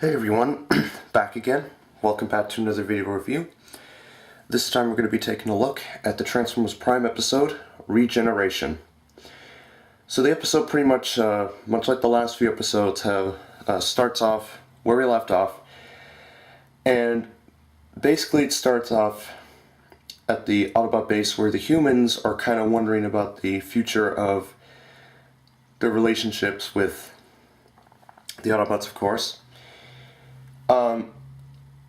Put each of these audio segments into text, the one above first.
Hey everyone, back again. Welcome back to another video review. This time we're going to be taking a look at the Transformers Prime episode, ReGeneration. So the episode pretty much, much like the last few episodes, starts off where we left off. And basically it starts off at the Autobot base where the humans are kind of wondering about the future of their relationships with the Autobots, of course.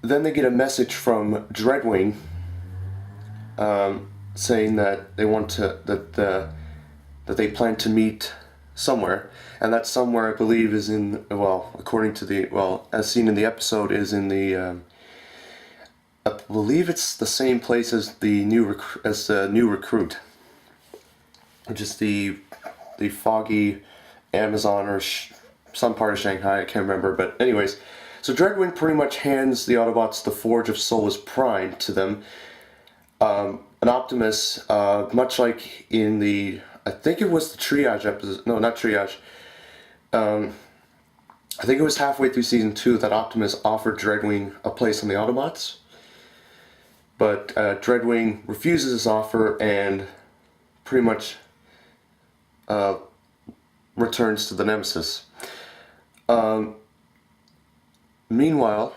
Then they get a message from Dreadwing saying that they want to that they plan to meet somewhere, and that somewhere I believe is in, well, according to the, well, as seen in the episode, is in the I believe it's the same place as the new recruit, which is the foggy Amazon or some part of Shanghai. I can't remember, but anyways. So Dreadwing pretty much hands the Autobots the Forge of Solus Prime to them. An Optimus, much like in the, I think it was the Triage episode, no, not Triage. I think it was halfway through Season 2 that Optimus offered Dreadwing a place on the Autobots. But Dreadwing refuses his offer and pretty much returns to the Nemesis. Meanwhile,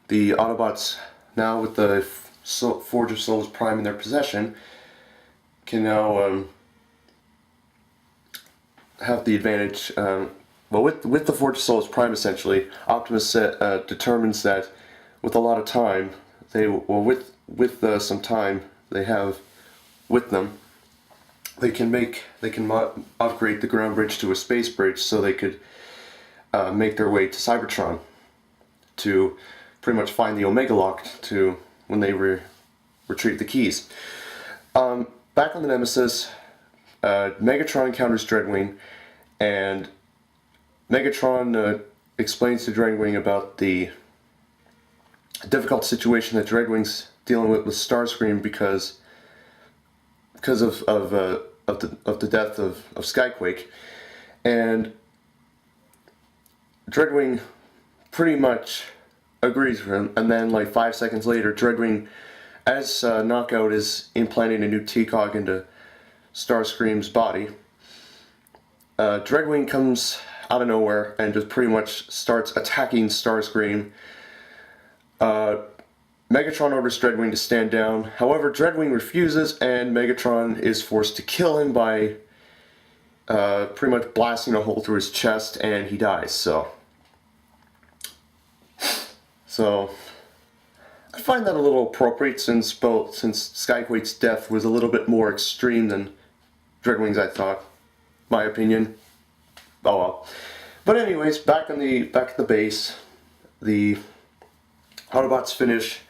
the Autobots, now with the Forge of Souls Prime in their possession, can now have the advantage. Well, with the Forge of Souls Prime, essentially, Optimus determines that with a lot of time, with some time they have with them, they can upgrade the ground bridge to a space bridge, so they could make their way to Cybertron to pretty much find the Omega Lock to when they retrieve the keys. Back on the Nemesis, Megatron encounters Dreadwing, and Megatron explains to Dreadwing about the difficult situation that Dreadwing's dealing with Starscream because of the death of Skyquake, and Dreadwing pretty much agrees with him, and then like 5 seconds later, Dreadwing, as Knockout is implanting a new T-Cog into Starscream's body, Dreadwing comes out of nowhere and just pretty much starts attacking Starscream. Megatron orders Dreadwing to stand down. However, Dreadwing refuses, and Megatron is forced to kill him by pretty much blasting a hole through his chest, and he dies. So I find that a little appropriate, since Skyquake's death was a little bit more extreme than Dreadwing's, I thought. My opinion. Oh well. But anyways, back at the base, the Autobots finish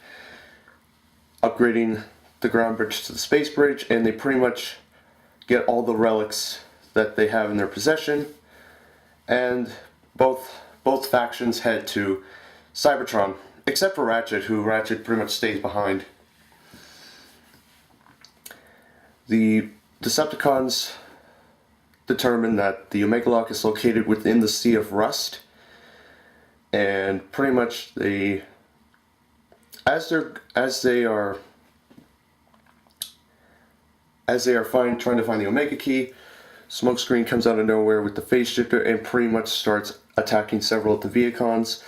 upgrading the ground bridge to the space bridge, and they pretty much get all the relics that they have in their possession, and both factions head to Cybertron, except for Ratchet, Ratchet pretty much stays behind. The Decepticons determine that the Omega Lock is located within the Sea of Rust, and pretty much as they are trying to find the Omega Key, Smokescreen comes out of nowhere with the phase shifter and pretty much starts attacking several of the Vehicons.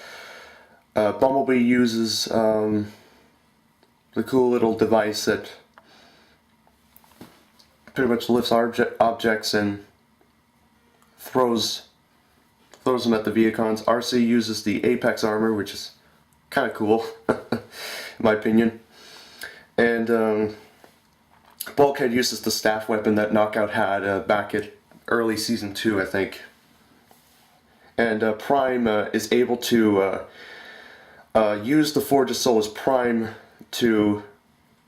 Bumblebee uses the cool little device that pretty much lifts objects and throws them at the Vehicons. RC uses the Apex armor, which is kind of cool, in my opinion. And Bulkhead uses the staff weapon that Knockout had back at early Season 2, I think. And Prime is able to use the Forge of Solus Prime to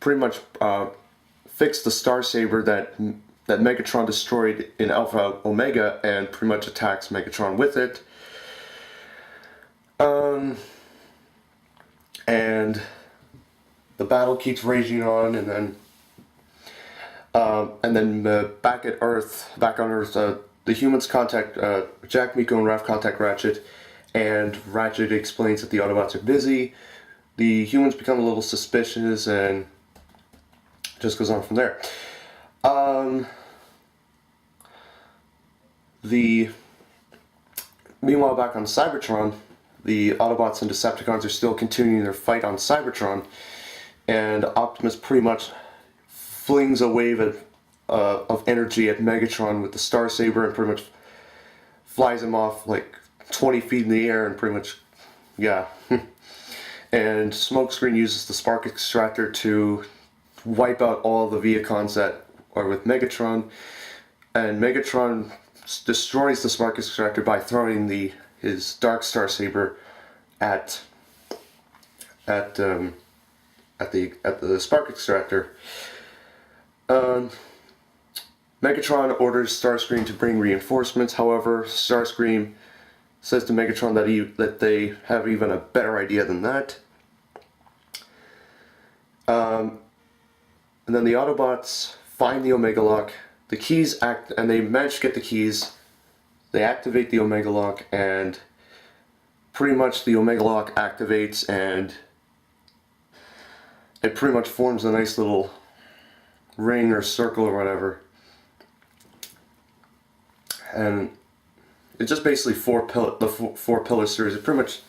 pretty much fix the Star Saber that Megatron destroyed in Alpha Omega, and pretty much attacks Megatron with it. And the battle keeps raging on, and then back on Earth, the humans contact Jack, Miko, and Raph contact Ratchet, and Ratchet explains that the Autobots are busy. The humans become a little suspicious, and just goes on from there. Meanwhile, back on Cybertron, the Autobots and Decepticons are still continuing their fight on Cybertron, and Optimus pretty much flings a wave of energy at Megatron with the Star Saber and pretty much flies him off like 20 feet in the air and pretty much, yeah. And Smokescreen uses the Spark Extractor to wipe out all the Viacons that are with Megatron, and Megatron destroys the Spark Extractor by throwing his Dark Star Saber at the Spark Extractor. Megatron orders Starscream to bring reinforcements. However, Starscream says to Megatron that they have even a better idea than that. And then the Autobots find the Omega Lock. The keys act, and they manage to get the keys. They activate the Omega Lock, and pretty much the Omega Lock activates, and it pretty much forms a nice little ring or circle or whatever. And it's just basically the four pillar series. It pretty much,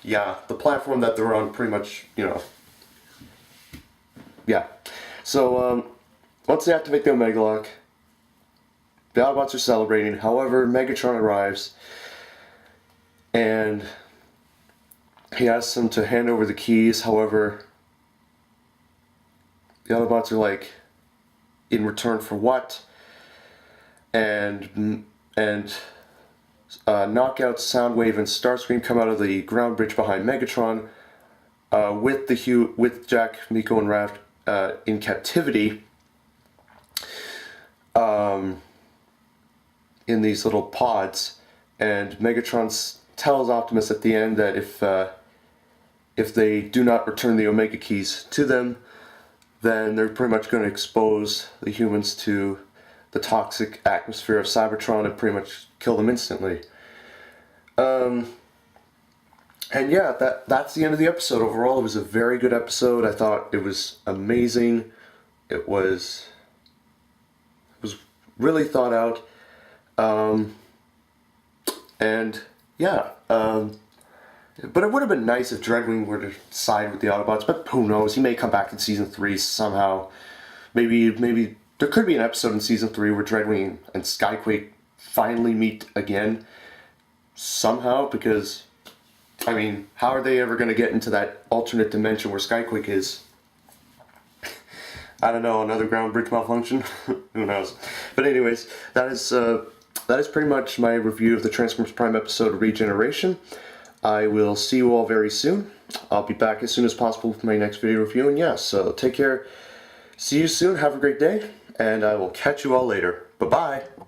yeah, the platform that they're on, pretty much, you know, yeah. So once they activate the Omega Lock, the Autobots are celebrating. However, Megatron arrives, and he asks them to hand over the keys. However, the Autobots are like, in return for what? And Knockout, Soundwave, and Starscream come out of the ground bridge behind Megatron with Jack, Miko, and Raph in captivity in these little pods. And Megatron tells Optimus at the end that if they do not return the Omega Keys to them, then they're pretty much going to expose the humans to the toxic atmosphere of Cybertron and pretty much kill them instantly. And yeah, that's the end of the episode. Overall, it was a very good episode. I thought it was amazing. It was really thought out. And yeah, but it would have been nice if Dreadwing were to side with the Autobots, but who knows? He may come back in Season 3 somehow. Maybe there could be an episode in Season 3 where Dreadwing and Skyquake finally meet again somehow, because, I mean, how are they ever going to get into that alternate dimension where Skyquake is? I don't know, another ground bridge malfunction? Who knows? But anyways, that is pretty much my review of the Transformers Prime episode ReGeneration. I will see you all very soon. I'll be back as soon as possible with my next video review, and yeah, so take care. See you soon, have a great day, and I will catch you all later. Bye-bye!